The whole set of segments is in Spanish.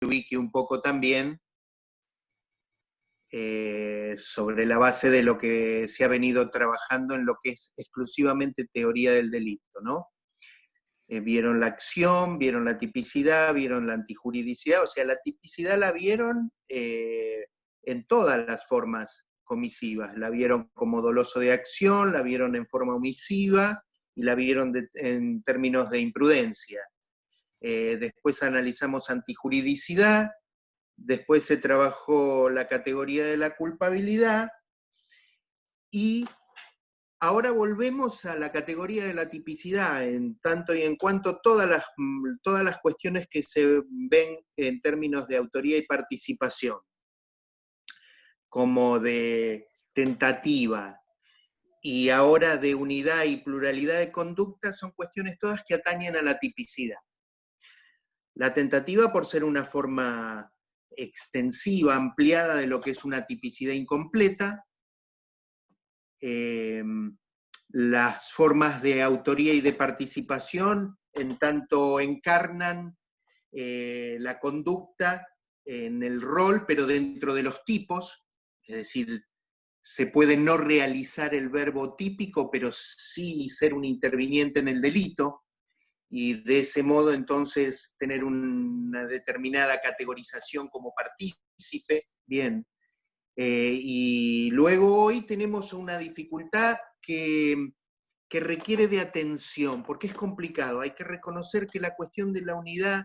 ubique un poco también sobre la base de lo que se ha venido trabajando en lo que es exclusivamente teoría del delito, ¿no? Vieron la acción, vieron la tipicidad, vieron la antijuridicidad, o sea, la tipicidad la vieron en todas las formas comisivas, la vieron como doloso de acción, la vieron en forma omisiva y la vieron en términos de imprudencia. Después analizamos antijuridicidad, después se trabajó la categoría de la culpabilidad y ahora volvemos a la categoría de la tipicidad, en tanto y en cuanto todas las cuestiones que se ven en términos de autoría y participación, como de tentativa y ahora de unidad y pluralidad de conducta, son cuestiones todas que atañen a la tipicidad. La tentativa por ser una forma extensiva, ampliada de lo que es una tipicidad incompleta, las formas de autoría y de participación, en tanto encarnan la conducta en el rol, pero dentro de los tipos, es decir, se puede no realizar el verbo típico, pero sí ser un interviniente en el delito, y de ese modo entonces tener una determinada categorización como partícipe. Bien. Y luego hoy tenemos una dificultad que requiere de atención, porque es complicado. Hay que reconocer que la cuestión de la unidad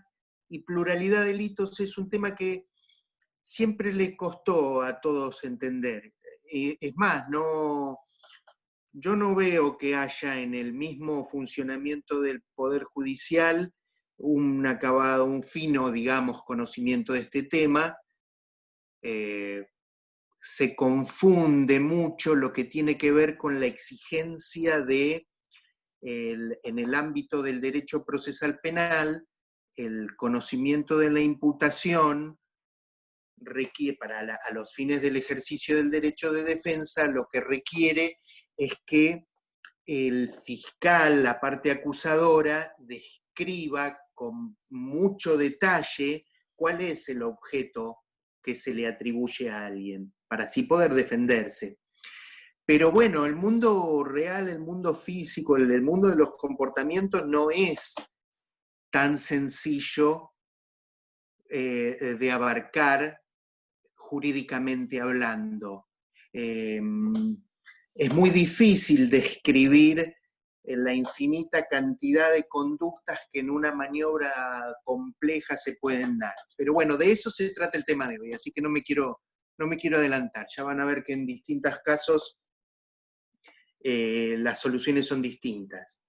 y pluralidad de delitos es un tema que siempre le costó a todos entender. Es más, yo no veo que haya en el mismo funcionamiento del Poder Judicial un acabado, un fino, digamos, conocimiento de este tema. Se confunde mucho lo que tiene que ver con la exigencia de, en el ámbito del derecho procesal penal, el conocimiento de la imputación requiere, a los fines del ejercicio del derecho de defensa, lo que requiere es que el fiscal, la parte acusadora, describa con mucho detalle cuál es el objeto que se le atribuye a alguien, para así poder defenderse. Pero bueno, el mundo real, el mundo físico, el mundo de los comportamientos no es tan sencillo de abarcar jurídicamente hablando. Es muy difícil describir la infinita cantidad de conductas que en una maniobra compleja se pueden dar. Pero bueno, de eso se trata el tema de hoy, así que no me quiero adelantar. Ya van a ver que en distintos casos las soluciones son distintas.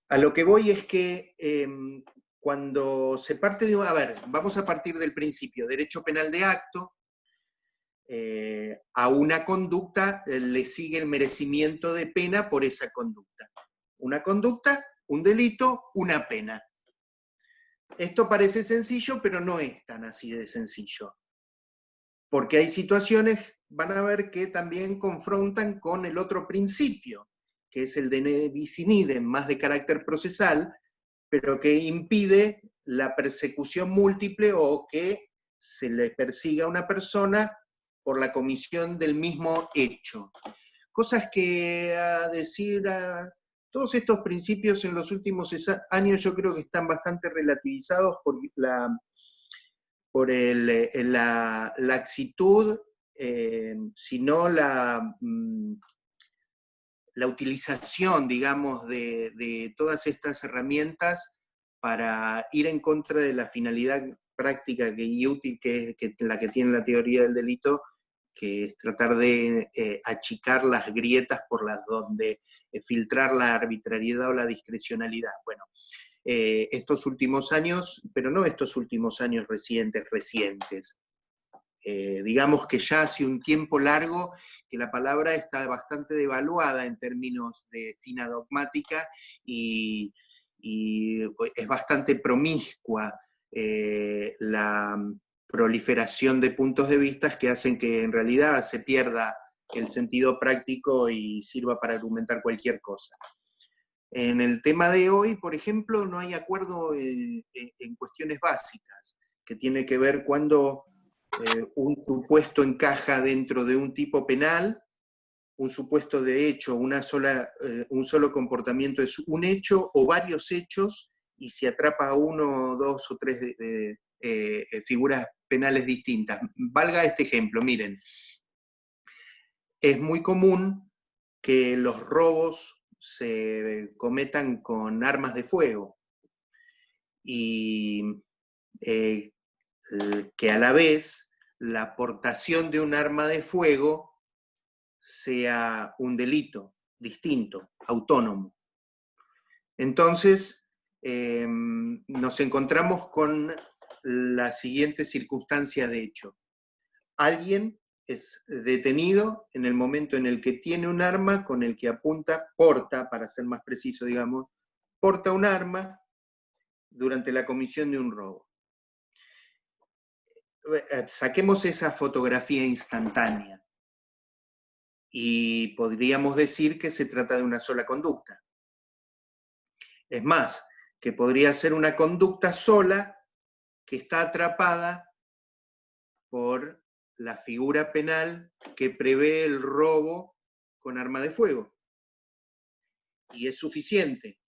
A lo que voy es que cuando se parte de... A ver, vamos a partir del principio. Derecho penal de acto. A una conducta le sigue el merecimiento de pena por esa conducta. Una conducta, un delito, una pena. Esto parece sencillo, pero no es tan así de sencillo. Porque hay situaciones, van a ver, que también confrontan con el otro principio, que es el de ne bis in idem, más de carácter procesal, pero que impide la persecución múltiple o que se le persiga a una persona por la comisión del mismo hecho. Cosas que, a decir, todos estos principios en los últimos años yo creo que están bastante relativizados por la laxitud, sino la utilización, digamos, de todas estas herramientas para ir en contra de la finalidad práctica y útil que la que tiene la teoría del delito, que es tratar de achicar las grietas por las donde filtrar la arbitrariedad o la discrecionalidad. Bueno, estos últimos años, pero no estos últimos años recientes. Digamos que ya hace un tiempo largo que la palabra está bastante devaluada en términos de fina dogmática y es bastante promiscua la proliferación de puntos de vista que hacen que en realidad se pierda el sentido práctico y sirva para argumentar cualquier cosa. En el tema de hoy, por ejemplo, no hay acuerdo en cuestiones básicas. que tiene que ver cuando un supuesto encaja dentro de un tipo penal, un supuesto de hecho, un solo comportamiento es un hecho o varios hechos, y se atrapa a uno, dos o tres figuras penales distintas. Valga este ejemplo, miren. Es muy común que los robos se cometan con armas de fuego y que a la vez la aportación de un arma de fuego sea un delito distinto, autónomo. Entonces, nos encontramos con la siguiente circunstancia de hecho. Alguien es detenido en el momento en el que tiene un arma con el que porta, para ser más preciso, digamos, porta un arma durante la comisión de un robo. Saquemos esa fotografía instantánea y podríamos decir que se trata de una sola conducta. Es más, que podría ser una conducta sola que está atrapada por la figura penal que prevé el robo con arma de fuego. Y es suficiente,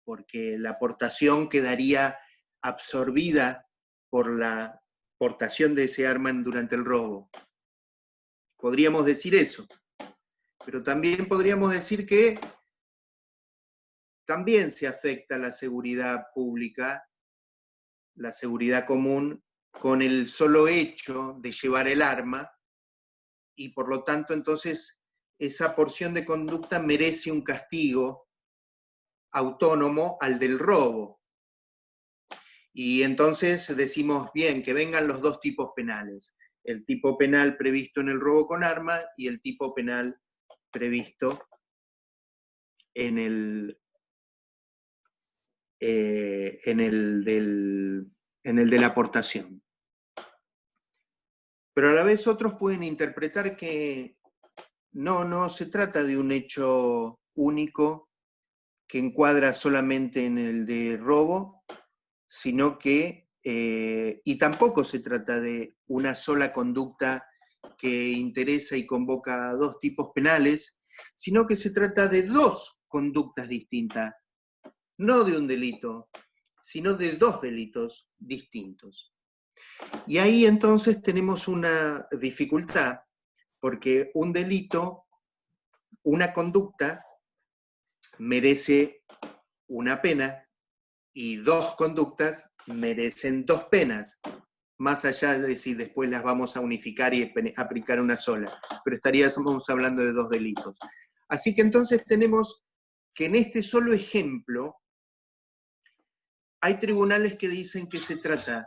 porque la aportación quedaría absorbida por la portación de ese arma durante el robo. Podríamos decir eso, pero también podríamos decir que también se afecta la seguridad pública, la seguridad común, con el solo hecho de llevar el arma, y por lo tanto entonces esa porción de conducta merece un castigo autónomo al del robo. Y entonces decimos, bien, que vengan los dos tipos penales, el tipo penal previsto en el robo con arma y el tipo penal previsto en el de la aportación. Pero a la vez otros pueden interpretar que no se trata de un hecho único que encuadra solamente en el de robo, sino que, y tampoco se trata de una sola conducta que interesa y convoca a dos tipos penales, sino que se trata de dos conductas distintas, no de un delito, sino de dos delitos distintos. Y ahí entonces tenemos una dificultad, porque un delito, una conducta, merece una pena, y dos conductas merecen dos penas, más allá de si después las vamos a unificar y aplicar una sola, pero estaríamos hablando de dos delitos. Así que entonces tenemos que en este solo ejemplo hay tribunales que dicen que se trata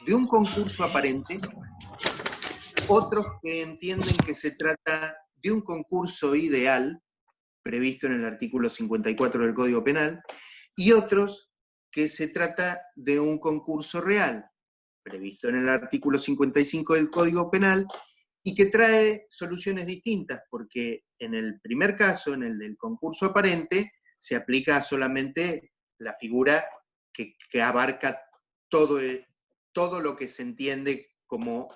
de un concurso aparente, otros que entienden que se trata de un concurso ideal, previsto en el artículo 54 del Código Penal, y otros que se trata de un concurso real, previsto en el artículo 55 del Código Penal, y que trae soluciones distintas, porque en el primer caso, en el del concurso aparente, se aplica solamente la figura que abarca todo lo que se entiende como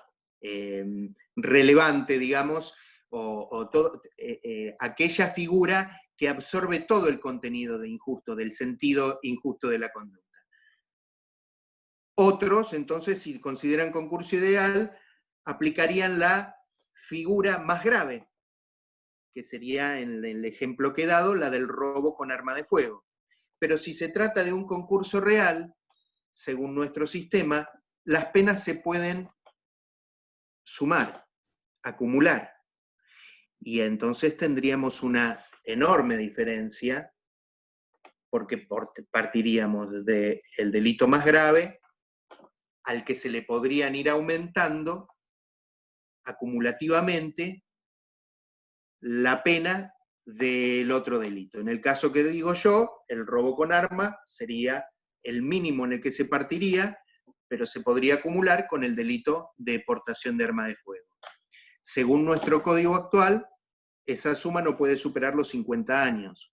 relevante, digamos, aquella figura que absorbe todo el contenido de injusto, del sentido injusto de la conducta. Otros, entonces, si consideran concurso ideal, aplicarían la figura más grave, que sería, en el ejemplo que he dado, la del robo con arma de fuego. Pero si se trata de un concurso real, según nuestro sistema, las penas se pueden sumar, acumular. Y entonces tendríamos una enorme diferencia, porque partiríamos del delito más grave al que se le podrían ir aumentando acumulativamente la pena del otro delito. En el caso que digo yo, el robo con arma sería el mínimo en el que se partiría, pero se podría acumular con el delito de portación de arma de fuego. Según nuestro código actual, esa suma no puede superar los 50 años.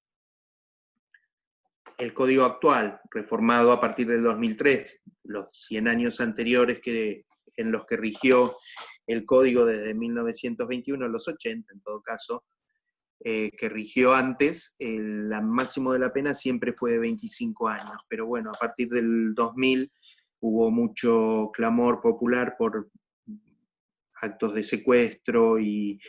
el código actual, reformado a partir del 2003, los 100 años anteriores en los que rigió el código desde 1921 a los 80, en todo caso, que rigió antes, el máximo de la pena siempre fue de 25 años, pero bueno, a partir del 2000 hubo mucho clamor popular por actos de secuestro y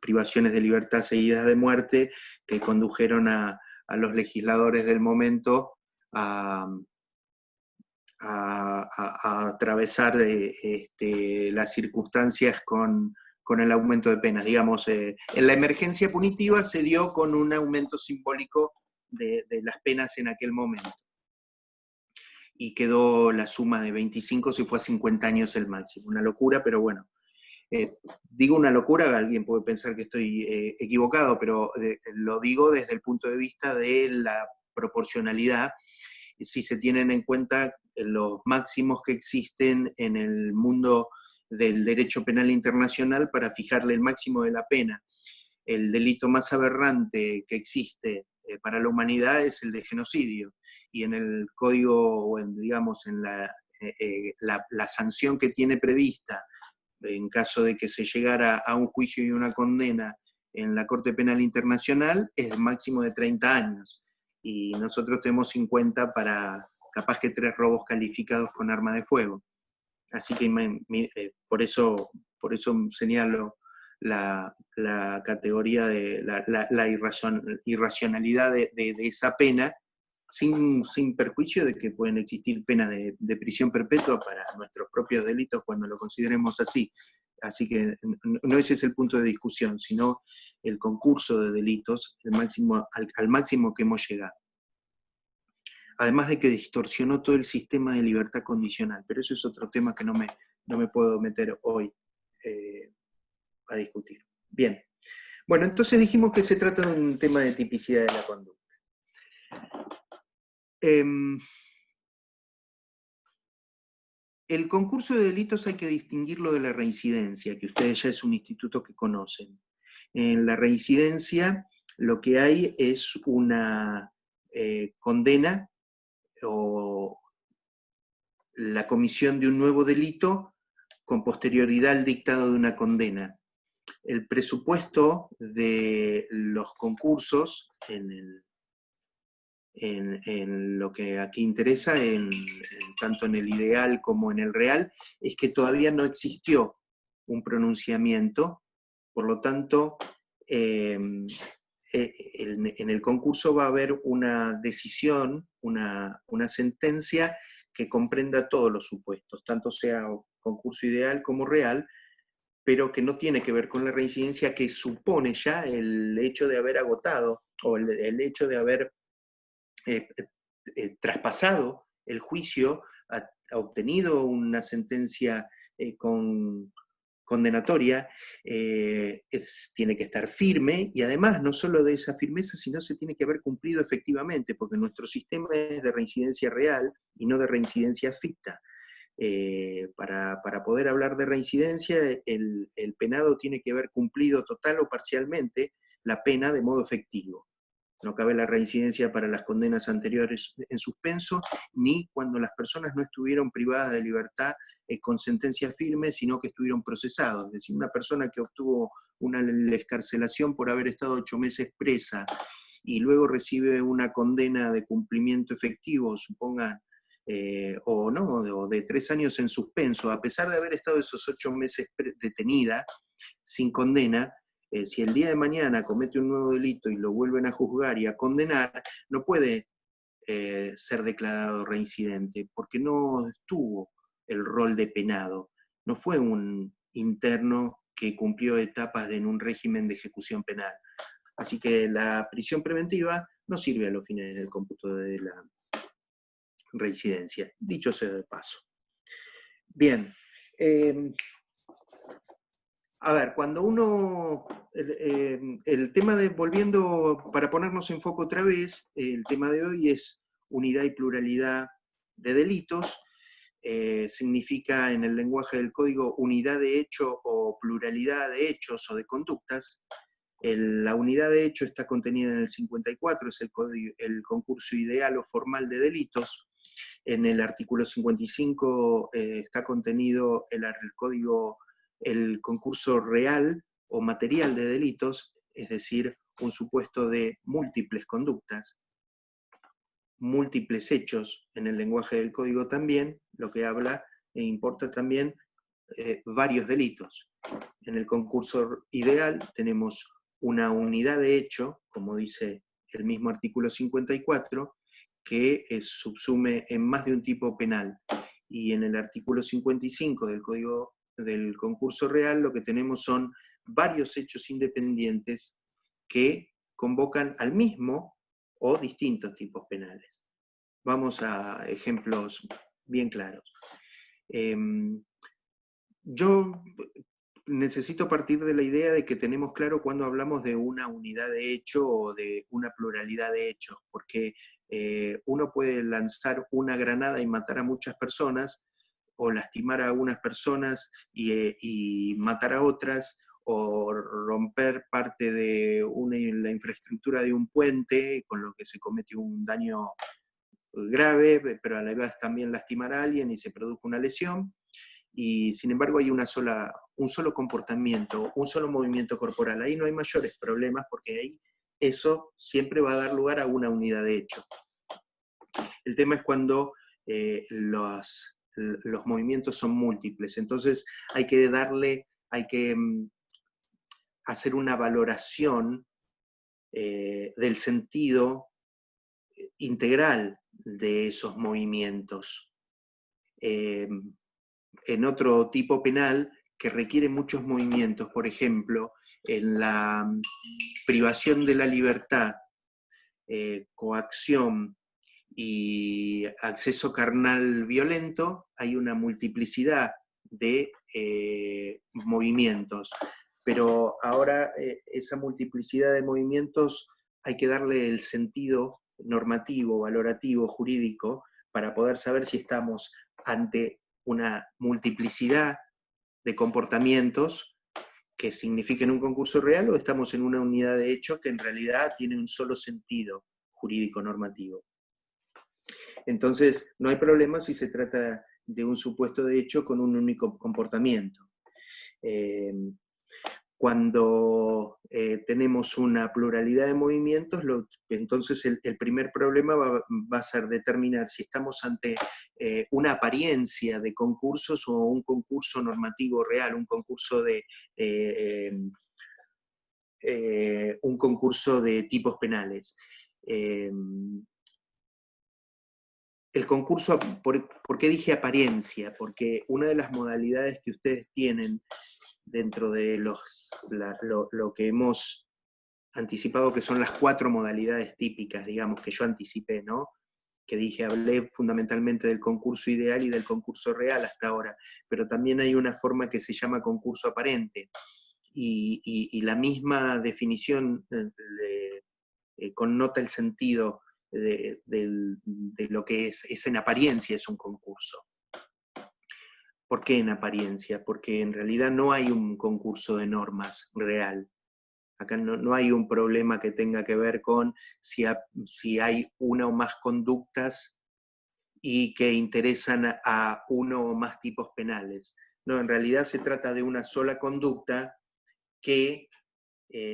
privaciones de libertad seguidas de muerte que condujeron a los legisladores del momento a atravesar las circunstancias con el aumento de penas. Digamos, en la emergencia punitiva se dio con un aumento simbólico de las penas en aquel momento. Y quedó la suma de 25, se fue a 50 años el máximo. Una locura, pero bueno. Digo una locura, alguien puede pensar que estoy equivocado, pero lo digo desde el punto de vista de la proporcionalidad, si se tienen en cuenta los máximos que existen en el mundo del derecho penal internacional para fijarle el máximo de la pena. El delito más aberrante que existe para la humanidad es el de genocidio, y en el código, digamos, en la sanción que tiene prevista en caso de que se llegara a un juicio y una condena en la Corte Penal Internacional, es máximo de 30 años. Y nosotros tenemos 50 para capaz que 3 robos calificados con arma de fuego. Así que por eso señalo la categoría de la irracionalidad de esa pena, sin perjuicio de que pueden existir penas de prisión perpetua para nuestros propios delitos cuando lo consideremos así. Así que no ese es el punto de discusión, sino el concurso de delitos, al máximo que hemos llegado. Además de que distorsionó todo el sistema de libertad condicional, pero eso es otro tema que no me puedo meter hoy a discutir. Bien, bueno, entonces dijimos que se trata de un tema de tipicidad de la conducta. El concurso de delitos hay que distinguirlo de la reincidencia, que ustedes ya es un instituto que conocen. En la reincidencia lo que hay es una condena o la comisión de un nuevo delito con posterioridad al dictado de una condena. El presupuesto de los concursos en lo que aquí interesa, tanto en el ideal como en el real, es que todavía no existió un pronunciamiento, por lo tanto, en el concurso va a haber una decisión, una sentencia que comprenda todos los supuestos, tanto sea concurso ideal como real, pero que no tiene que ver con la reincidencia, que supone ya el hecho de haber agotado, o el hecho de haber traspasado el juicio, ha obtenido una sentencia condenatoria, tiene que estar firme, y además no solo de esa firmeza, sino se tiene que haber cumplido efectivamente, porque nuestro sistema es de reincidencia real y no de reincidencia ficta. Para poder hablar de reincidencia, el penado tiene que haber cumplido total o parcialmente la pena de modo efectivo. No cabe la reincidencia para las condenas anteriores en suspenso, ni cuando las personas no estuvieron privadas de libertad con sentencia firme, sino que estuvieron procesados. Es decir, una persona que obtuvo una excarcelación por haber estado 8 meses presa y luego recibe una condena de cumplimiento efectivo, supongan, o de 3 años en suspenso, a pesar de haber estado esos 8 meses detenida, sin condena, si el día de mañana comete un nuevo delito y lo vuelven a juzgar y a condenar, no puede ser declarado reincidente, porque no tuvo el rol de penado, no fue un interno que cumplió etapas en un régimen de ejecución penal. Así que la prisión preventiva no sirve a los fines del cómputo de la reincidencia, dicho sea de paso. Bien, a ver, cuando uno, el tema de, volviendo, para ponernos en foco otra vez, el tema de hoy es unidad y pluralidad de delitos, significa en el lenguaje del código unidad de hecho o pluralidad de hechos o de conductas. La unidad de hecho está contenida en el 54, es el concurso ideal o formal de delitos. En el artículo 55 está contenido el concurso real o material de delitos, es decir, un supuesto de múltiples conductas, múltiples hechos en el lenguaje del código también, lo que habla e importa también varios delitos. En el concurso ideal tenemos una unidad de hecho, como dice el mismo artículo 54, que subsume en más de un tipo penal. Y en el artículo 55 del Código del Concurso Real lo que tenemos son varios hechos independientes que convocan al mismo o distintos tipos penales. Vamos a ejemplos bien claros. Yo necesito partir de la idea de que tenemos claro cuando hablamos de una unidad de hecho o de una pluralidad de hechos, porque uno puede lanzar una granada y matar a muchas personas, o lastimar a unas personas y matar a otras, o romper parte de la infraestructura de un puente, con lo que se comete un daño grave, pero a la vez también lastimar a alguien y se produce una lesión. Y sin embargo hay un solo comportamiento, un solo movimiento corporal. Ahí no hay mayores problemas porque ahí eso siempre va a dar lugar a una unidad de hecho. El tema es cuando los movimientos son múltiples. Entonces hay que hacer una valoración del sentido integral de esos movimientos. En otro tipo penal que requiere muchos movimientos, por ejemplo, en la privación de la libertad, coacción y acceso carnal violento, hay una multiplicidad de movimientos. Pero ahora esa multiplicidad de movimientos hay que darle el sentido normativo, valorativo, jurídico, para poder saber si estamos ante una multiplicidad de comportamientos que signifiquen un concurso real o estamos en una unidad de hecho que en realidad tiene un solo sentido jurídico normativo. Entonces, no hay problema si se trata de un supuesto de hecho con un único comportamiento. Cuando tenemos una pluralidad de movimientos, entonces el primer problema va a ser determinar si estamos ante una apariencia de concursos o un concurso normativo real, un concurso de tipos penales. El concurso, ¿por qué dije apariencia? Porque una de las modalidades que ustedes tienen dentro de lo que hemos anticipado, que son las 4 modalidades típicas, digamos, que yo anticipé, ¿no? Que hablé fundamentalmente del concurso ideal y del concurso real hasta ahora, pero también hay una forma que se llama concurso aparente, y la misma definición connota el sentido de lo que es en apariencia es un concurso. ¿Por qué en apariencia? Porque en realidad no hay un concurso de normas real. Acá no hay un problema que tenga que ver con si hay una o más conductas y que interesan a uno o más tipos penales. No, en realidad se trata de una sola conducta que,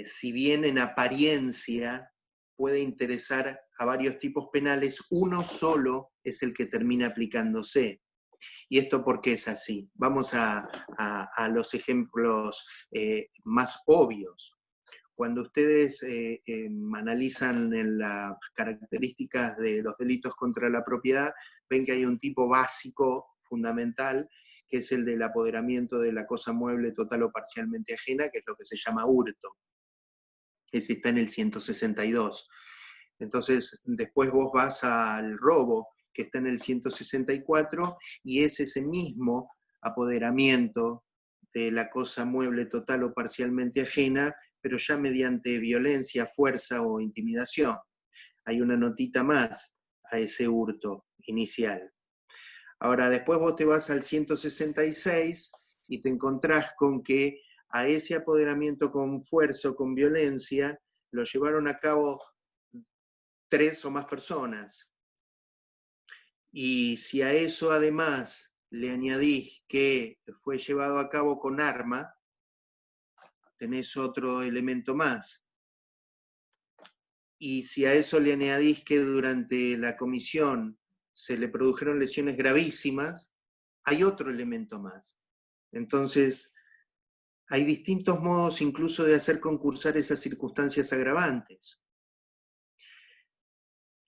si bien en apariencia puede interesar a varios tipos penales, uno solo es el que termina aplicándose. ¿Y esto por qué es así? Vamos a los ejemplos más obvios. Cuando ustedes analizan en las características de los delitos contra la propiedad, ven que hay un tipo básico, fundamental, que es el del apoderamiento de la cosa mueble total o parcialmente ajena, que es lo que se llama hurto. Ese está en el 162. Entonces, después vos vas al robo, que está en el 164, y es ese mismo apoderamiento de la cosa mueble total o parcialmente ajena, pero ya mediante violencia, fuerza o intimidación. Hay una notita más a ese hurto inicial. Ahora, después vos te vas al 166 y te encontrás con que a ese apoderamiento con fuerza o con violencia, lo llevaron a cabo 3 o más personas. Y si a eso además le añadís que fue llevado a cabo con arma, tenés otro elemento más. Y si a eso le añadís que durante la comisión se le produjeron lesiones gravísimas, hay otro elemento más. Entonces, hay distintos modos incluso de hacer concursar esas circunstancias agravantes.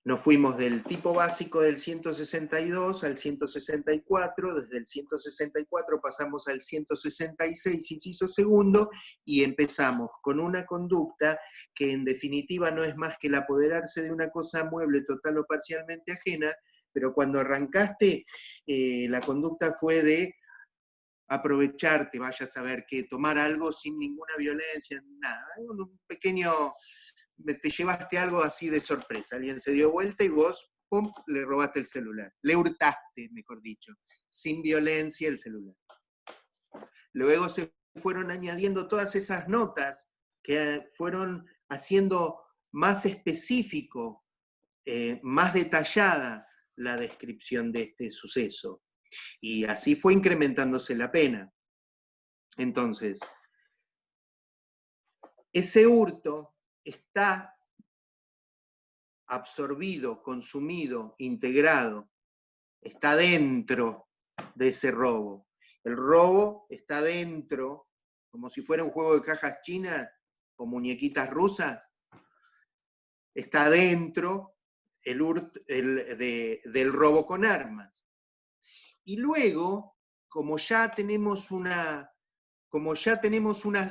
Nos fuimos del tipo básico del 162 al 164, desde el 164 pasamos al 166, inciso segundo, y empezamos con una conducta que en definitiva no es más que el apoderarse de una cosa mueble total o parcialmente ajena, pero cuando arrancaste, la conducta fue de aprovecharte, vaya a saber que tomar algo sin ninguna violencia, nada, un pequeño... te llevaste algo así de sorpresa. Alguien se dio vuelta y vos, pum, le robaste el celular. Le hurtaste, mejor dicho, sin violencia el celular. Luego se fueron añadiendo todas esas notas que fueron haciendo más específico, más detallada la descripción de este suceso. Y así fue incrementándose la pena. Entonces, ese hurto está absorbido, consumido, integrado, está dentro de ese robo. El robo está dentro, como si fuera un juego de cajas chinas o muñequitas rusas, está dentro del robo con armas. Y luego, como ya tenemos una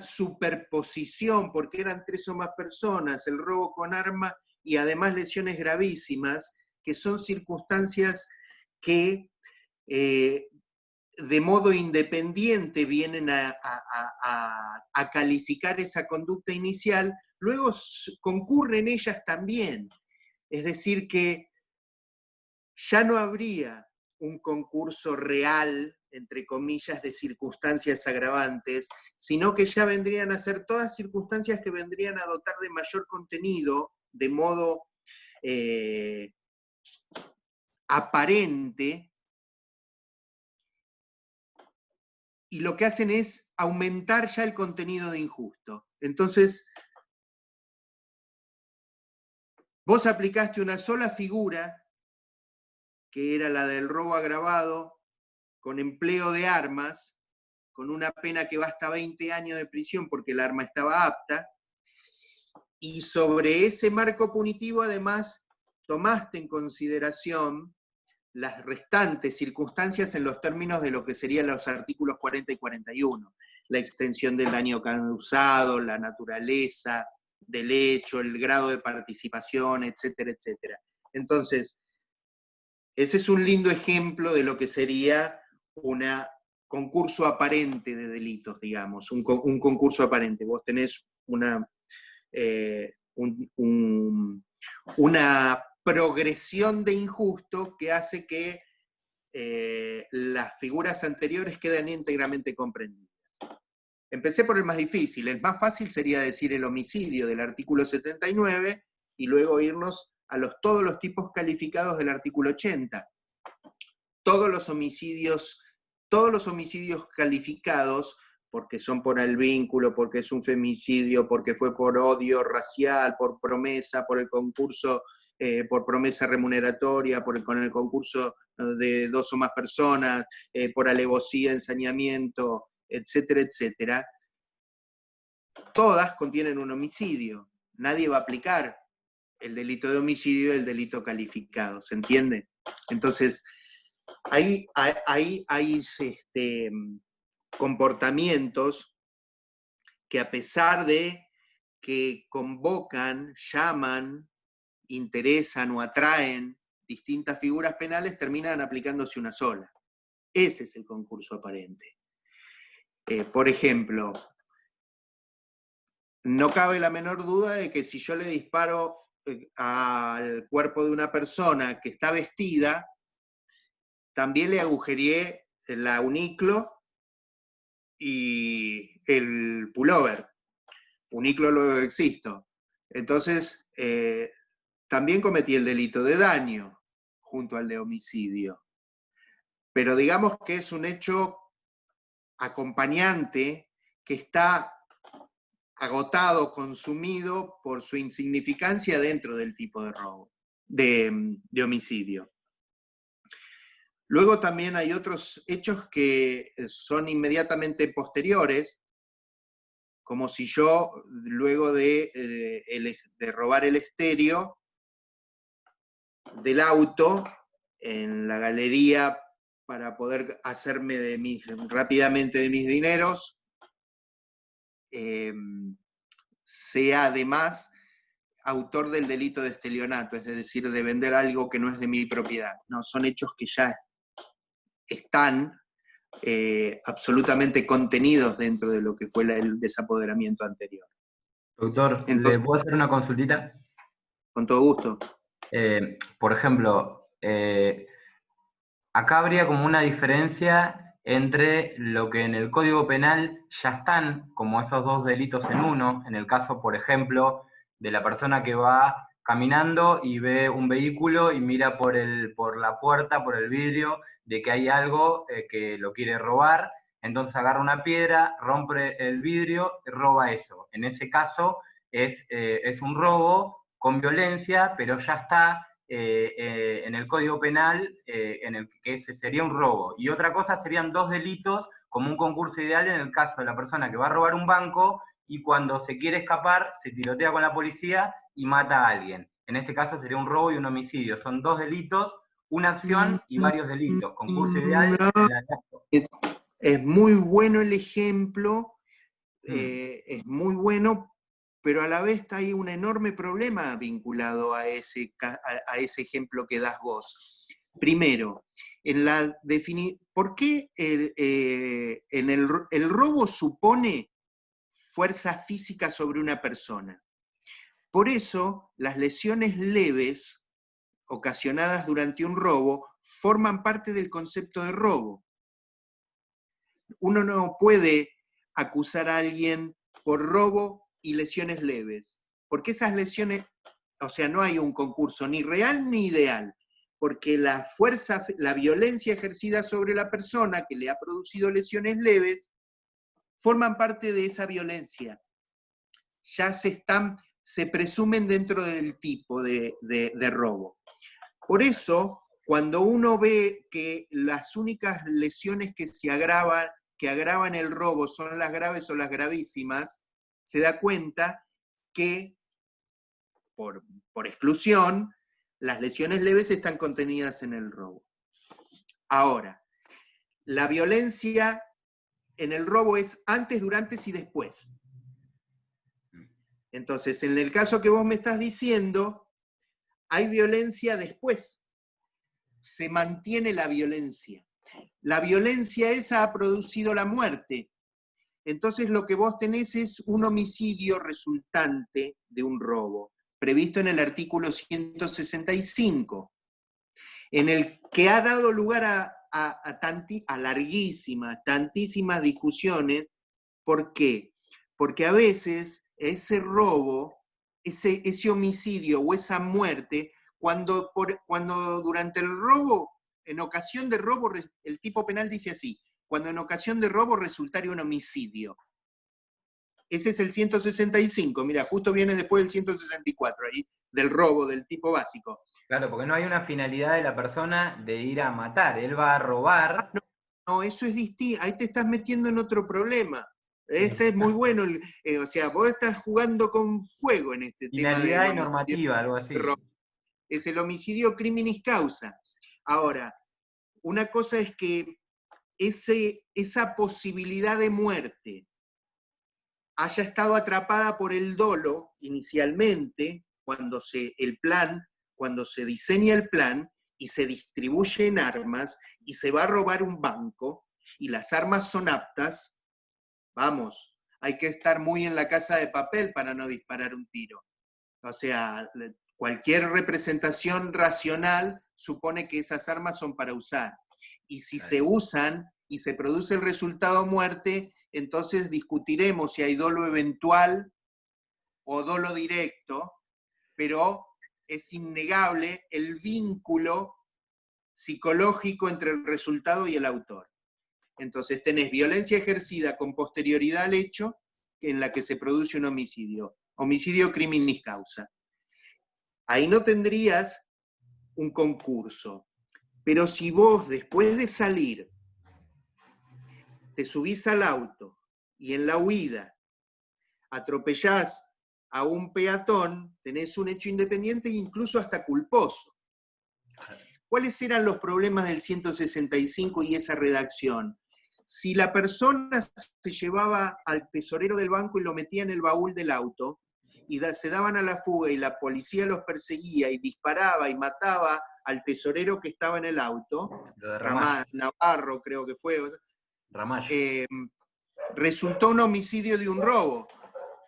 superposición, porque eran 3 o más personas, el robo con arma y además lesiones gravísimas, que son circunstancias que de modo independiente vienen a calificar esa conducta inicial, luego concurren ellas también. Es decir, que ya no habría un concurso real, entre comillas, de circunstancias agravantes, sino que ya vendrían a ser todas circunstancias que vendrían a dotar de mayor contenido, de modo aparente, y lo que hacen es aumentar ya el contenido de injusto. Entonces, vos aplicaste una sola figura, que era la del robo agravado, con empleo de armas, con una pena que va hasta 20 años de prisión porque el arma estaba apta, y sobre ese marco punitivo además tomaste en consideración las restantes circunstancias en los términos de lo que serían los artículos 40 y 41, la extensión del daño causado, la naturaleza del hecho, el grado de participación, etcétera, etcétera. Entonces, ese es un lindo ejemplo de lo que sería un concurso aparente de delitos, digamos, un concurso aparente. Vos tenés una progresión de injusto que hace que las figuras anteriores queden íntegramente comprendidas. Empecé por el más difícil. El más fácil sería decir el homicidio del artículo 79 y luego irnos a todos los tipos calificados del artículo 80. Todos los homicidios calificados, porque son por el vínculo, porque es un femicidio, porque fue por odio racial, por promesa, por el concurso, por promesa remuneratoria, con el concurso de 2 o más personas, por alevosía, ensañamiento, etcétera, etcétera, todas contienen un homicidio. Nadie va a aplicar el delito de homicidio y el delito calificado, ¿se entiende? Entonces, hay comportamientos que a pesar de que convocan, llaman, interesan o atraen distintas figuras penales, terminan aplicándose una sola. Ese es el concurso aparente. Por ejemplo, no cabe la menor duda de que si yo le disparo al cuerpo de una persona que está vestida, también le agujereé la uniclo y el pullover, uniclo lo existo. Entonces, también cometí el delito de daño junto al de homicidio. Pero digamos que es un hecho acompañante que está agotado, consumido por su insignificancia dentro del tipo de robo, de homicidio. Luego también hay otros hechos que son inmediatamente posteriores, como si yo, luego de robar el estéreo del auto en la galería para poder hacerme rápidamente de mis dineros, sea además autor del delito de estelionato, es decir, de vender algo que no es de mi propiedad. No, son hechos que ya están absolutamente contenidos dentro de lo que fue el desapoderamiento anterior. Doctor, ¿le Entonces, puedo hacer una consultita? con todo gusto. Por ejemplo, acá habría como una diferencia entre lo que en el Código Penal ya están, como esos dos delitos en uno, en el caso, por ejemplo, de la persona que va caminando y ve un vehículo y mira por la puerta, por el vidrio, de que hay algo que lo quiere robar, entonces agarra una piedra, rompe el vidrio y roba eso. En ese caso es un robo con violencia, pero ya está en el Código Penal, en el que ese sería un robo. Y otra cosa serían dos delitos, como un concurso ideal en el caso de la persona que va a robar un banco y cuando se quiere escapar se tirotea con la policía y mata a alguien. En este caso sería un robo y un homicidio. Son dos delitos, una acción y varios delitos. Concurso ideal en la acto. Es muy bueno el ejemplo, es muy bueno, pero a la vez hay un enorme problema vinculado a ese ejemplo que das vos. Primero, ¿por qué el robo supone fuerza física sobre una persona? Por eso, las lesiones leves ocasionadas durante un robo forman parte del concepto de robo. Uno no puede acusar a alguien por robo y lesiones leves, porque esas lesiones, o sea, no hay un concurso ni real ni ideal, porque la fuerza, la violencia ejercida sobre la persona que le ha producido lesiones leves, forman parte de esa violencia. Ya se presumen dentro del tipo de robo. Por eso, cuando uno ve que las únicas lesiones que agravan el robo son las graves o las gravísimas, se da cuenta que, por exclusión, las lesiones leves están contenidas en el robo. Ahora, la violencia en el robo es antes, durante y después. Entonces, en el caso que vos me estás diciendo, hay violencia después. Se mantiene la violencia. La violencia esa ha producido la muerte. Entonces lo que vos tenés es un homicidio resultante de un robo, previsto en el artículo 165, en el que ha dado lugar a larguísimas, tantísimas discusiones. ¿Por qué? Porque a veces ese robo, ese homicidio o esa muerte, cuando durante el robo, en ocasión de robo, el tipo penal dice así, cuando en ocasión de robo resultaría un homicidio. Ese es el 165, mira, justo viene después del 164, ahí, del robo, del tipo básico. Claro, porque no hay una finalidad de la persona de ir a matar, él va a robar. No, eso es distinto, ahí te estás metiendo en otro problema. Este es muy bueno, o sea, vos estás jugando con fuego en este tema del Finalidad y homicidio. normativa, algo así. Es el homicidio criminis causa. Ahora, una cosa es que esa posibilidad de muerte haya estado atrapada por el dolo inicialmente, cuando se diseña el plan y se distribuyen armas y se va a robar un banco y las armas son aptas, vamos, hay que estar muy en la casa de papel para no disparar un tiro. O sea, cualquier representación racional supone que esas armas son para usar. Y si se usan y se produce el resultado muerte, entonces discutiremos si hay dolo eventual o dolo directo, pero es innegable el vínculo psicológico entre el resultado y el autor. Entonces tenés violencia ejercida con posterioridad al hecho en la que se produce un homicidio. Homicidio criminis causa. Ahí no tendrías un concurso. Pero si vos, después de salir, te subís al auto y en la huida atropellás a un peatón, tenés un hecho independiente e incluso hasta culposo. ¿Cuáles eran los problemas del 165 y esa redacción? Si la persona se llevaba al tesorero del banco y lo metía en el baúl del auto, y se daban a la fuga y la policía los perseguía y disparaba y mataba al tesorero que estaba en el auto, Navarro creo que fue, resultó un homicidio de un robo,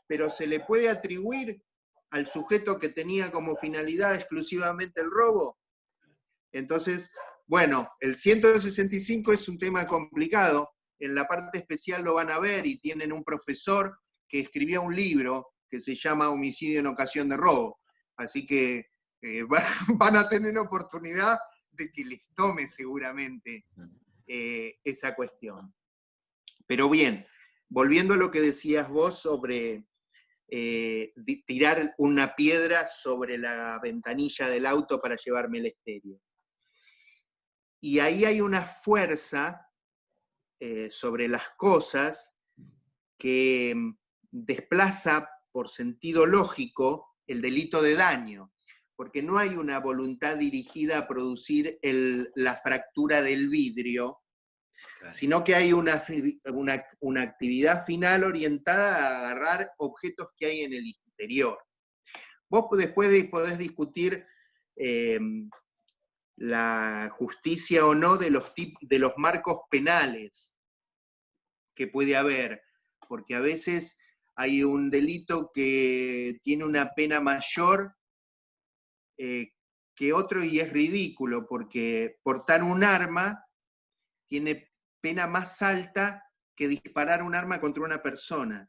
pero se le puede atribuir al sujeto que tenía como finalidad exclusivamente el robo. Entonces, bueno, el 165 es un tema complicado, en la parte especial lo van a ver y tienen un profesor que escribió un libro que se llama Homicidio en ocasión de robo, así que van a tener oportunidad de que les tome seguramente esa cuestión. Pero bien, volviendo a lo que decías vos sobre tirar una piedra sobre la ventanilla del auto para llevarme el estéreo. Y ahí hay una fuerza sobre las cosas que desplaza por sentido lógico el delito de daño, porque no hay una voluntad dirigida a producir la fractura del vidrio, sino que hay una actividad final orientada a agarrar objetos que hay en el interior. Vos después podés discutir la justicia o no de los marcos penales que puede haber, porque a veces hay un delito que tiene una pena mayor que otro y es ridículo, porque portar un arma tiene pena más alta que disparar un arma contra una persona,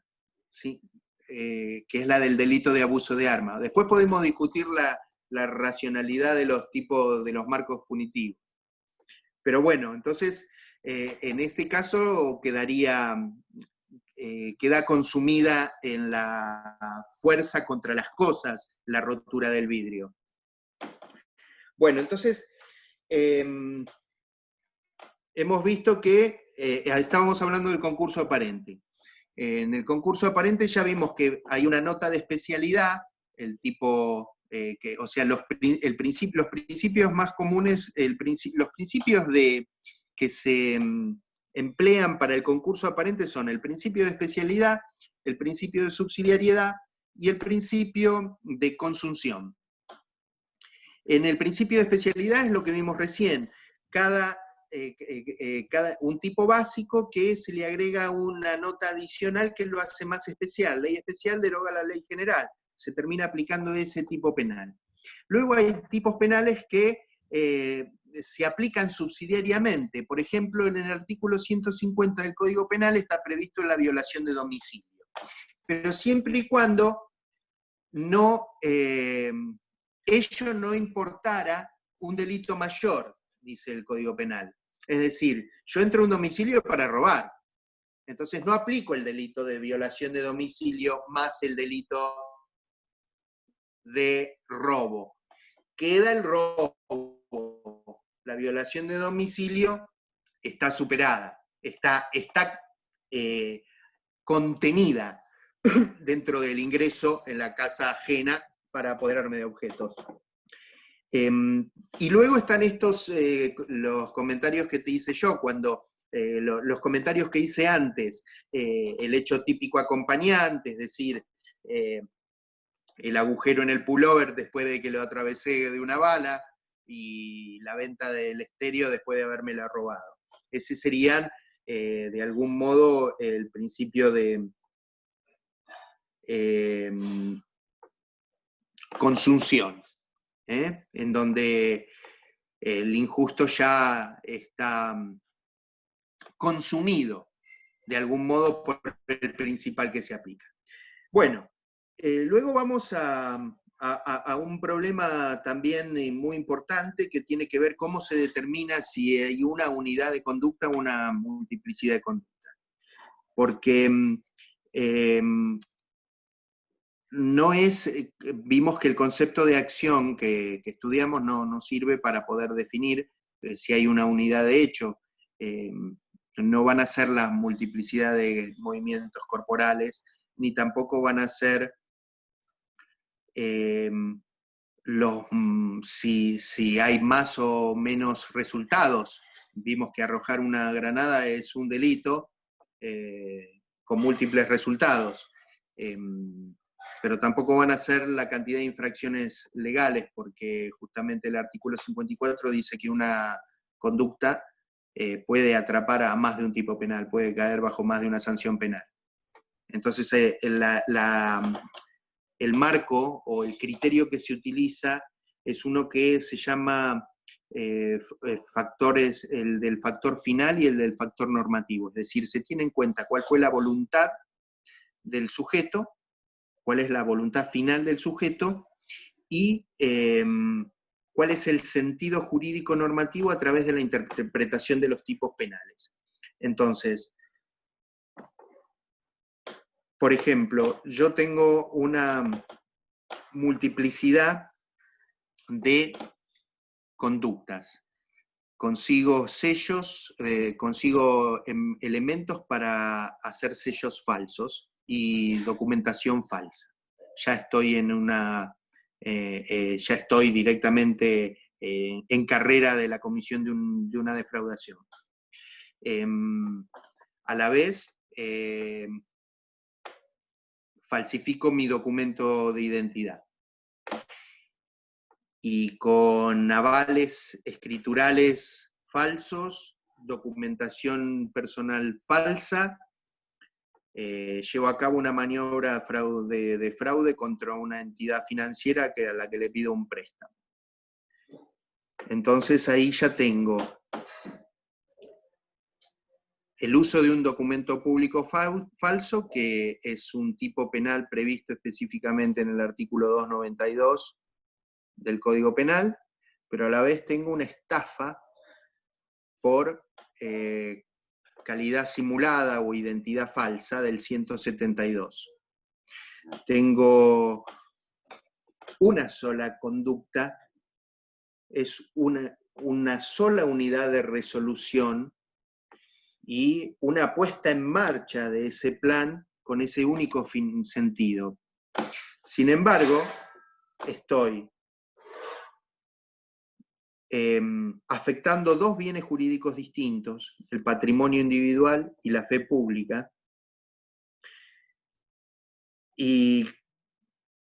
¿sí? Que es la del delito de abuso de arma. Después podemos discutir la racionalidad de los tipos de los marcos punitivos. Pero bueno, entonces, en este caso queda consumida en la fuerza contra las cosas la rotura del vidrio. Bueno, entonces, hemos visto que estábamos hablando del concurso aparente. En el concurso aparente ya vimos que hay una nota de especialidad, el tipo, o sea, los principios más comunes, los principios que se emplean para el concurso aparente son el principio de especialidad, el principio de subsidiariedad y el principio de consunción. En el principio de especialidad es lo que vimos recién, un tipo básico que se le agrega una nota adicional que lo hace más especial. Ley especial deroga la ley general. Se termina aplicando ese tipo penal. Luego hay tipos penales que se aplican subsidiariamente. Por ejemplo, en el artículo 150 del Código Penal está previsto la violación de domicilio. Pero siempre y cuando ello no importara un delito mayor, dice el Código Penal. Es decir, yo entro a un domicilio para robar. Entonces no aplico el delito de violación de domicilio más el delito de robo. Queda el robo. La violación de domicilio está superada, está contenida dentro del ingreso en la casa ajena para apoderarme de objetos. Y luego están los comentarios que te hice yo, los comentarios que hice antes, el hecho típico acompañante, es decir, el agujero en el pullover después de que lo atravesé de una bala, y la venta del estéreo después de habérmela robado. Ese serían, de algún modo, el principio de consunción, en donde el injusto ya está consumido de algún modo por el principal que se aplica. Bueno, luego vamos a un problema también muy importante que tiene que ver cómo se determina si hay una unidad de conducta o una multiplicidad de conducta. Porque no es, vimos que el concepto de acción que estudiamos no sirve para poder definir si hay una unidad de hecho. No van a ser la multiplicidad de movimientos corporales, ni tampoco van a ser si hay más o menos resultados. Vimos que arrojar una granada es un delito con múltiples resultados. Pero tampoco van a ser la cantidad de infracciones legales, porque justamente el artículo 54 dice que una conducta puede atrapar a más de un tipo penal, puede caer bajo más de una sanción penal. Entonces, el marco o el criterio que se utiliza es uno que se llama factores, el del factor final y el del factor normativo. Es decir, se tiene en cuenta cuál fue la voluntad del sujeto, cuál es la voluntad final del sujeto y cuál es el sentido jurídico normativo a través de la interpretación de los tipos penales. Entonces, por ejemplo, yo tengo una multiplicidad de conductas. Consigo sellos, consigo elementos para hacer sellos falsos y documentación falsa. Ya estoy en ya estoy directamente en carrera de la comisión de una defraudación. A la vez, falsifico mi documento de identidad. Y con avales escriturales falsos, documentación personal falsa, llevo a cabo una maniobra de fraude contra una entidad financiera a la que le pido un préstamo. Entonces ahí ya tengo el uso de un documento público falso, que es un tipo penal previsto específicamente en el artículo 292 del Código Penal, pero a la vez tengo una estafa por calidad simulada o identidad falsa del 172. Tengo una sola conducta, es una sola unidad de resolución y una puesta en marcha de ese plan con ese único sentido. Sin embargo, estoy afectando dos bienes jurídicos distintos, el patrimonio individual y la fe pública, y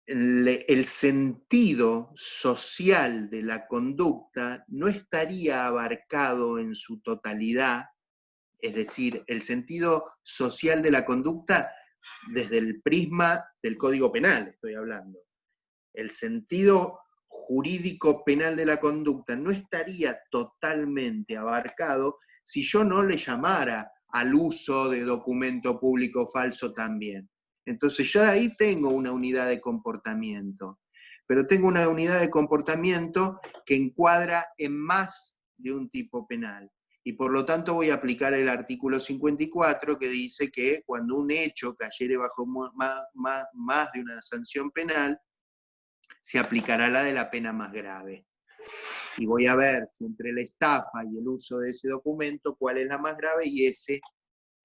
el sentido social de la conducta no estaría abarcado en su totalidad, es decir, el sentido social de la conducta desde el prisma del Código Penal, estoy hablando. El sentido jurídico penal de la conducta no estaría totalmente abarcado si yo no le llamara al uso de documento público falso también. Entonces yo ahí tengo una unidad de comportamiento, pero tengo una unidad de comportamiento que encuadra en más de un tipo penal. Y por lo tanto voy a aplicar el artículo 54 que dice que cuando un hecho cayere bajo más de una sanción penal, se aplicará la de la pena más grave. Y voy a ver si entre la estafa y el uso de ese documento, cuál es la más grave, y ese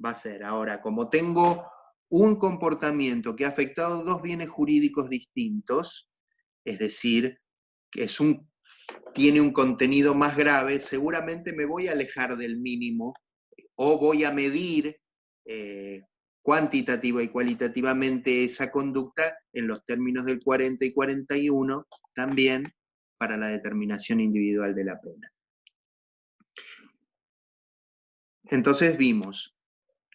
va a ser. Ahora, como tengo un comportamiento que ha afectado dos bienes jurídicos distintos, es decir, que tiene un contenido más grave, seguramente me voy a alejar del mínimo o voy a medir cuantitativa y cualitativamente esa conducta en los términos del 40 y 41 también para la determinación individual de la pena. Entonces vimos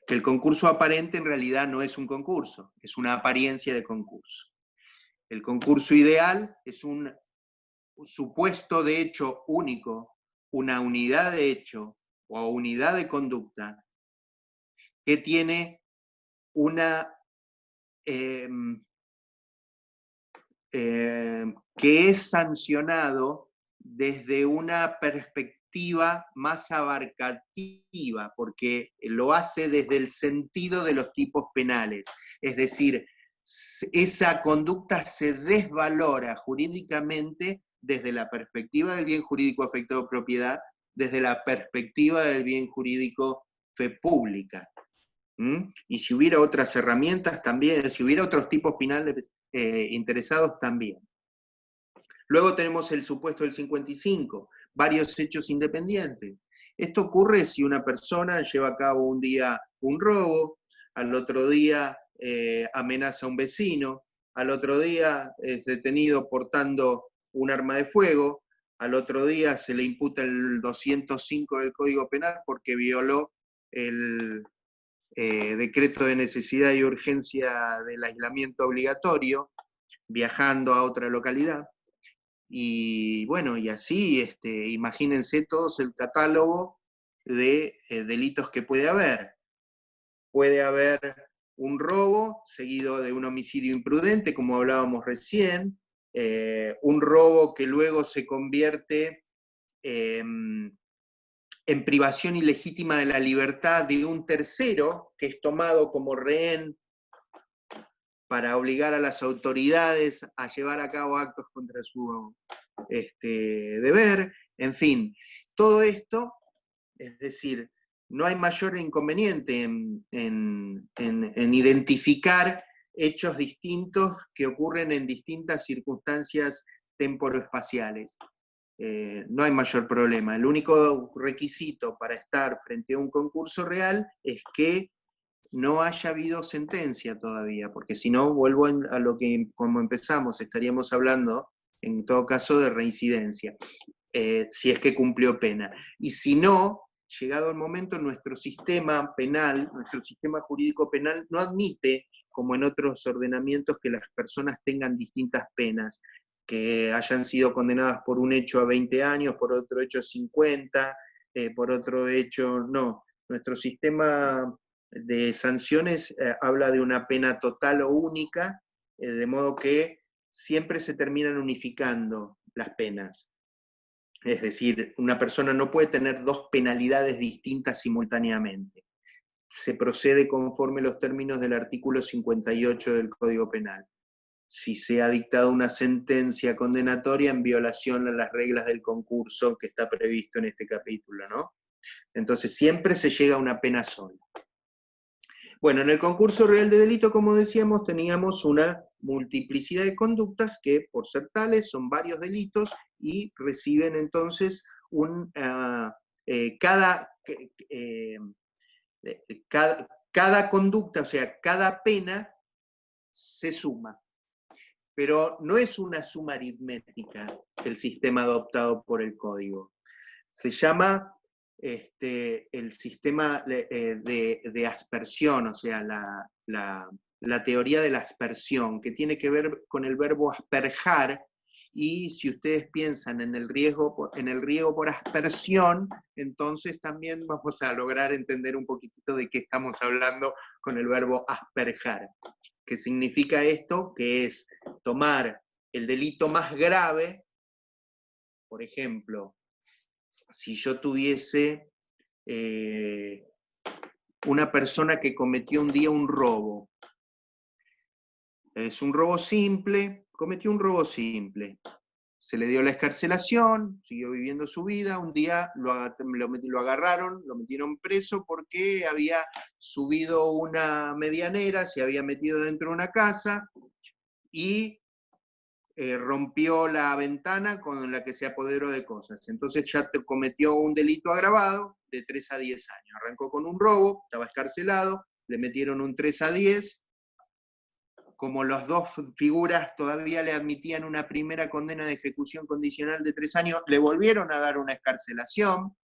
que el concurso aparente en realidad no es un concurso, es una apariencia de concurso. El concurso ideal es un supuesto de hecho único, una unidad de hecho o unidad de conducta que tiene una... que es sancionado desde una perspectiva más abarcativa, porque lo hace desde el sentido de los tipos penales. Es decir, esa conducta se desvalora jurídicamente desde la perspectiva del bien jurídico afectado de propiedad, desde la perspectiva del bien jurídico fe pública. Y si hubiera otras herramientas también, si hubiera otros tipos penales interesados también. Luego tenemos el supuesto del 55, varios hechos independientes. Esto ocurre si una persona lleva a cabo un día un robo, al otro día amenaza a un vecino, al otro día es detenido portando un arma de fuego, al otro día se le imputa el 205 del Código Penal porque violó el decreto de necesidad y urgencia del aislamiento obligatorio, viajando a otra localidad. Y bueno, y así, imagínense todos el catálogo de delitos que puede haber. Puede haber un robo seguido de un homicidio imprudente, como hablábamos recién, un robo que luego se convierte en privación ilegítima de la libertad de un tercero, que es tomado como rehén para obligar a las autoridades a llevar a cabo actos contra su deber, en fin, todo esto, es decir, no hay mayor inconveniente en identificar hechos distintos que ocurren en distintas circunstancias temporoespaciales. No hay mayor problema. El único requisito para estar frente a un concurso real es que no haya habido sentencia todavía, porque si no, vuelvo a lo que como empezamos, estaríamos hablando en todo caso de reincidencia, si es que cumplió pena. Y si no, llegado el momento, nuestro sistema penal, nuestro sistema jurídico penal no admite, como en otros ordenamientos, que las personas tengan distintas penas, que hayan sido condenadas por un hecho a 20 años, por otro hecho a 50, por otro hecho, no. Nuestro sistema de sanciones habla de una pena total o única, de modo que siempre se terminan unificando las penas. Es decir, una persona no puede tener dos penalidades distintas simultáneamente. Se procede conforme los términos del artículo 58 del Código Penal. Si se ha dictado una sentencia condenatoria en violación a las reglas del concurso que está previsto en este capítulo, ¿no? Entonces siempre se llega a una pena sola. Bueno, en el concurso real de delito, como decíamos, teníamos una multiplicidad de conductas que, por ser tales, son varios delitos y reciben entonces cada conducta, o sea, cada pena se suma. Pero no es una suma aritmética el sistema adoptado por el código. Se llama el sistema de aspersión, o sea, la teoría de la aspersión, que tiene que ver con el verbo asperjar, y si ustedes piensan en el riego por aspersión, entonces también vamos a lograr entender un poquitito de qué estamos hablando con el verbo asperjar. ¿Qué significa esto? Que es tomar el delito más grave, por ejemplo, si yo tuviese una persona que cometió un día un robo, es un robo simple, cometió un robo simple, se le dio la excarcelación, siguió viviendo su vida, un día lo agarraron, lo metieron preso porque había subido una medianera, se había metido dentro de una casa y rompió la ventana con la que se apoderó de cosas. Entonces ya cometió un delito agravado de 3 a 10 años. Arrancó con un robo, estaba excarcelado, le metieron un 3 a 10. Como las dos figuras todavía le admitían una primera condena de ejecución condicional de 3 años, le volvieron a dar una excarcelación,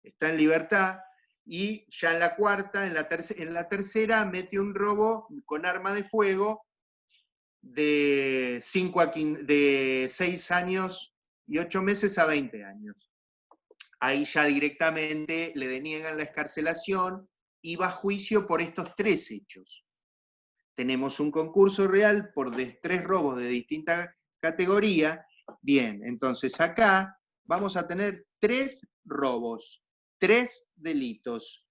está en libertad, y ya en la cuarta, en la tercera, mete un robo con arma de fuego de 6 años y 8 meses a 20 años. Ahí ya directamente le deniegan la excarcelación y va a juicio por estos 3 hechos. Tenemos un concurso real por 3 robos de distinta categoría. Bien, entonces acá vamos a tener 3 robos, 3 delitos,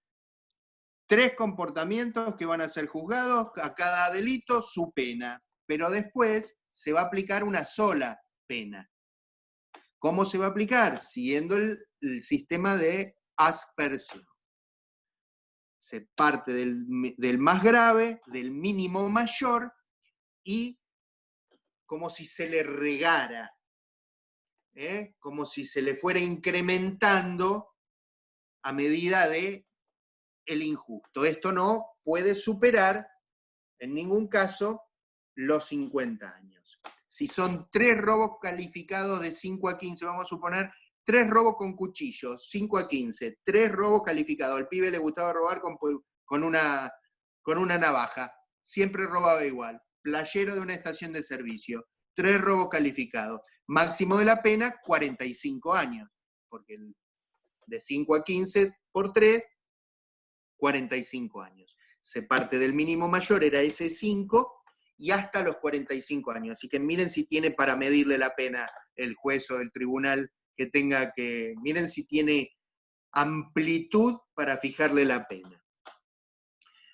3 comportamientos que van a ser juzgados, a cada delito su pena, pero después se va a aplicar una sola pena. ¿Cómo se va a aplicar? Siguiendo el sistema de aspersión. Se parte del más grave, del mínimo mayor, y como si se le regara, como si se le fuera incrementando a medida de el injusto. Esto no puede superar en ningún caso los 50 años. Si son 3 robos calificados de 5 a 15, vamos a suponer 3 robos con cuchillos, 5 a 15, 3 robos calificados. Al pibe le gustaba robar con una navaja, siempre robaba igual. Playero de una estación de servicio, 3 robos calificados. Máximo de la pena, 45 años, porque de 5 a 15 por 3, 45 años. Se parte del mínimo mayor, era ese 5, y hasta los 45 años. Así que miren si tiene para medirle la pena el juez o el tribunal que tenga que... Miren si tiene amplitud para fijarle la pena.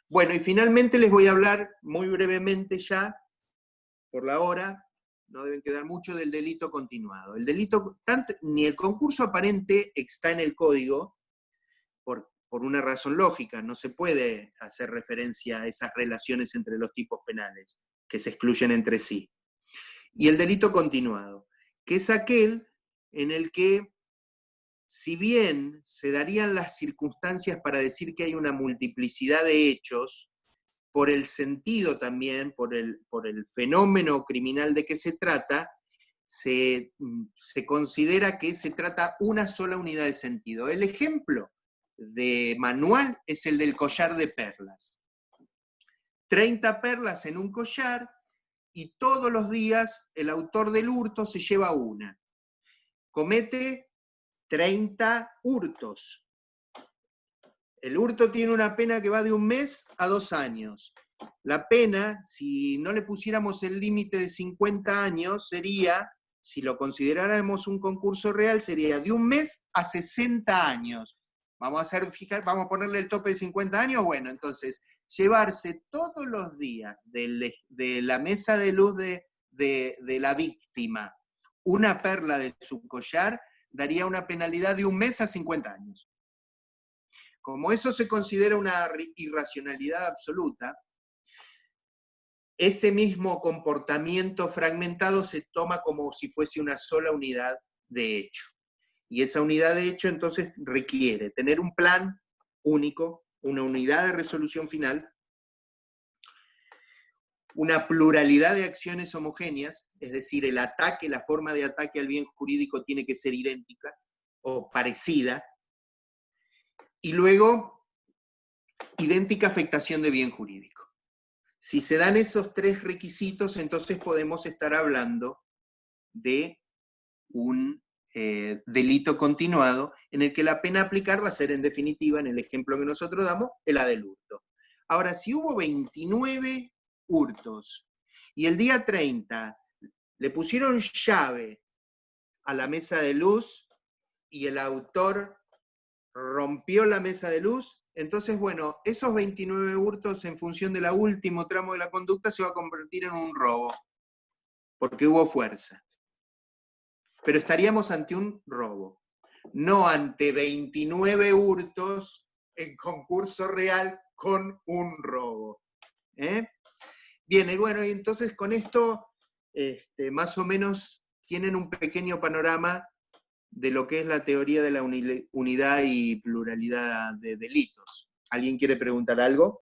Bueno, y finalmente les voy a hablar muy brevemente ya, por la hora, no deben quedar mucho, del delito continuado. El delito, ni el concurso aparente está en el código, por una razón lógica, no se puede hacer referencia a esas relaciones entre los tipos penales, que se excluyen entre sí. Y el delito continuado, que es aquel en el que, si bien se darían las circunstancias para decir que hay una multiplicidad de hechos, por el sentido también, por el fenómeno criminal de que se trata, se considera que se trata una sola unidad de sentido. El ejemplo de manual es el del collar de perlas. 30 perlas en un collar, y todos los días el autor del hurto se lleva una. Comete 30 hurtos. El hurto tiene una pena que va de 1 mes a 2 años. La pena, si no le pusiéramos el límite de 50 años, sería, si lo consideráramos un concurso real, sería de 1 mes a 60 años. Vamos a ponerle el tope de 50 años, bueno, entonces, llevarse todos los días de la mesa de luz de la víctima una perla de su collar, daría una penalidad de 1 mes a 50 años. Como eso se considera una irracionalidad absoluta, ese mismo comportamiento fragmentado se toma como si fuese una sola unidad de hecho. Y esa unidad de hecho entonces requiere tener un plan único, una unidad de resolución final, una pluralidad de acciones homogéneas, es decir, el ataque, la forma de ataque al bien jurídico tiene que ser idéntica o parecida, y luego idéntica afectación de bien jurídico. Si se dan esos 3 requisitos, entonces podemos estar hablando de un delito continuado en el que la pena a aplicar va a ser, en definitiva, en el ejemplo que nosotros damos, la del hurto. Ahora, si hubo 29 hurtos y el día 30 le pusieron llave a la mesa de luz y el autor rompió la mesa de luz, entonces, bueno, esos 29 hurtos en función del último tramo de la conducta se va a convertir en un robo, porque hubo fuerza. Pero estaríamos ante un robo, no ante 29 hurtos en concurso real con un robo. Bien, y bueno, y entonces con esto más o menos tienen un pequeño panorama de lo que es la teoría de la unidad y pluralidad de delitos. ¿Alguien quiere preguntar algo?